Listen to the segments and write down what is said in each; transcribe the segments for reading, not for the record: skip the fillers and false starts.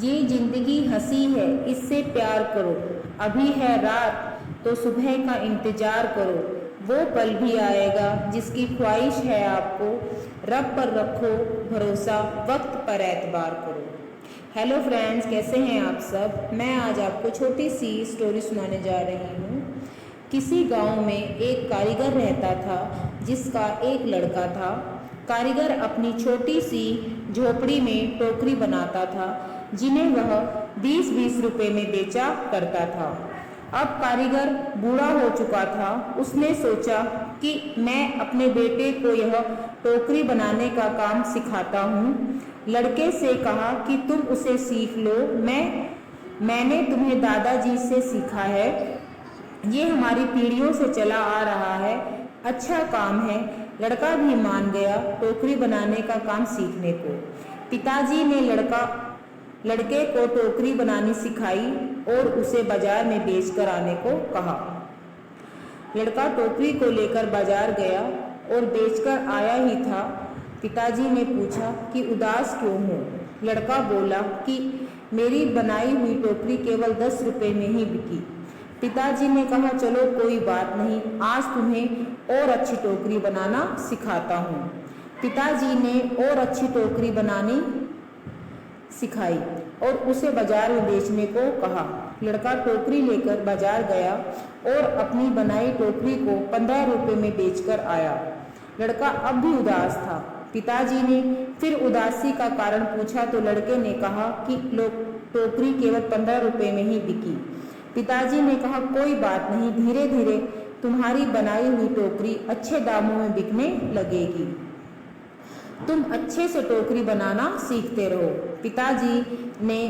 ये जिंदगी हंसी है, इससे प्यार करो। अभी है रात तो सुबह का इंतजार करो। वो पल भी आएगा जिसकी ख्वाहिश है आपको। रब पर रखो भरोसा, वक्त पर एतबार करो। हेलो फ्रेंड्स, कैसे हैं आप सब। मैं आज आपको छोटी सी स्टोरी सुनाने जा रही हूँ। किसी गांव में एक कारीगर रहता था जिसका एक लड़का था। कारीगर अपनी छोटी सी झोपड़ी में टोकरी बनाता था जिन्हें वह 20-20 रुपए में बेचा करता था। अब कारीगर बूढ़ा हो चुका था। उसने सोचा कि मैं अपने बेटे को यह टोकरी बनाने का काम सिखाता हूँ। लड़के से कहा कि तुम उसे सीख लो, मैंने तुम्हें दादाजी से सीखा है। ये हमारी पीढ़ियों से चला आ रहा है, अच्छा काम है। लड़का भी मान गया टोकरी बनाने का काम सीखने को। पिताजी ने लड़के को टोकरी बनानी सिखाई और उसे बाजार में बेचकर आने को कहा। लड़का टोकरी को लेकर बाजार गया और बेचकर आया ही था। पिताजी ने पूछा कि उदास क्यों हो। लड़का बोला कि मेरी बनाई हुई टोकरी केवल 10 रुपए में ही बिकी। पिताजी ने कहा चलो कोई बात नहीं, आज तुम्हें और अच्छी टोकरी बनाना सिखाता हूँ। पिताजी ने और अच्छी टोकरी बनानी सिखाई और उसे बाजार में बेचने को कहा। लड़का टोकरी लेकर बाजार गया और अपनी बनाई टोकरी को 15 रुपए में बेचकर आया। लड़का अब भी उदास था। पिताजी ने फिर उदासी का कारण पूछा तो लड़के ने कहा कि टोकरी केवल 15 रुपए में ही बिकी। पिताजी ने कहा कोई बात नहीं, धीरे धीरे तुम्हारी बनाई हुई टोकरी अच्छे दामों में बिकने लगेगी। तुम अच्छे से टोकरी बनाना सीखते रहो। पिताजी ने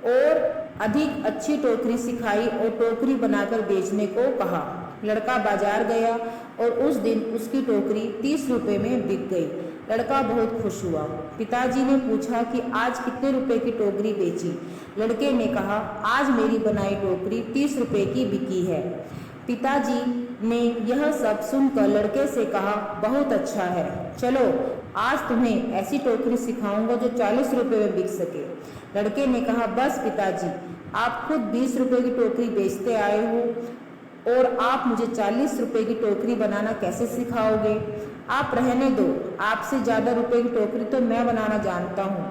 और अधिक अच्छी टोकरी सिखाई और टोकरी बनाकर बेचने को कहा। लड़का बाजार गया और उस दिन उसकी टोकरी 30 रुपए में बिक गई। लड़का बहुत खुश हुआ। पिताजी ने पूछा कि आज कितने रुपए की टोकरी बेची। लड़के ने कहा आज मेरी बनाई टोकरी 30 रुपए की बिकी है। पिताजी ने यह सब सुनकर लड़के से कहा बहुत अच्छा है, चलो आज तुम्हें ऐसी टोकरी सिखाऊंगा जो 40 रुपए में बिक सके। लड़के ने कहा बस पिताजी, आप खुद 20 रुपए की टोकरी बेचते आए हो और आप मुझे 40 रुपए की टोकरी बनाना कैसे सिखाओगे। आप रहने दो, आपसे ज़्यादा रुपए की टोकरी तो मैं बनाना जानता हूँ।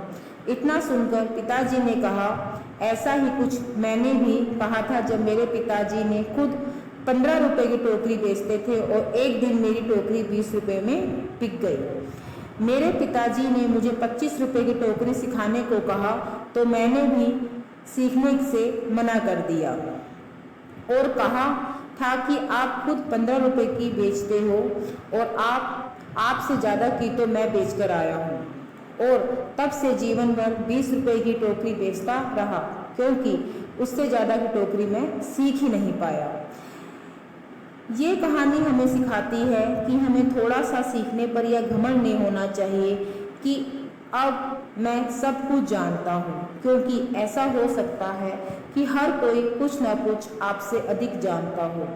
इतना सुनकर पिताजी ने कहा ऐसा ही कुछ मैंने भी कहा था जब मेरे पिताजी ने खुद 15 रुपए की टोकरी बेचते थे और एक दिन मेरी टोकरी 20 रुपए में बिक गई। मेरे पिताजी ने मुझे 25 रुपए की टोकरी सिखाने को कहा तो मैंने भी सीखने से मना कर दिया और कहा था कि आप खुद 15 रुपए की बेचते हो और आपसे ज़्यादा की तो मैं बेचकर आया हूँ। और तब से जीवन भर 20 रुपए की टोकरी बेचता रहा क्योंकि उससे ज़्यादा की टोकरी मैं सीख ही नहीं पाया। ये कहानी हमें सिखाती है कि हमें थोड़ा सा सीखने पर यह घमंड नहीं होना चाहिए कि अब मैं सब कुछ जानता हूँ, क्योंकि ऐसा हो सकता है कि हर कोई कुछ ना कुछ आपसे अधिक जानता हो।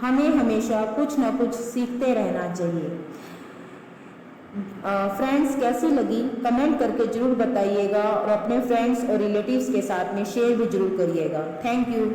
हमें हमेशा कुछ ना कुछ सीखते रहना चाहिए। फ्रेंड्स कैसी लगी कमेंट करके ज़रूर बताइएगा और अपने फ्रेंड्स और रिलेटिव्स के साथ में शेयर भी ज़रूर करिएगा। Thank you.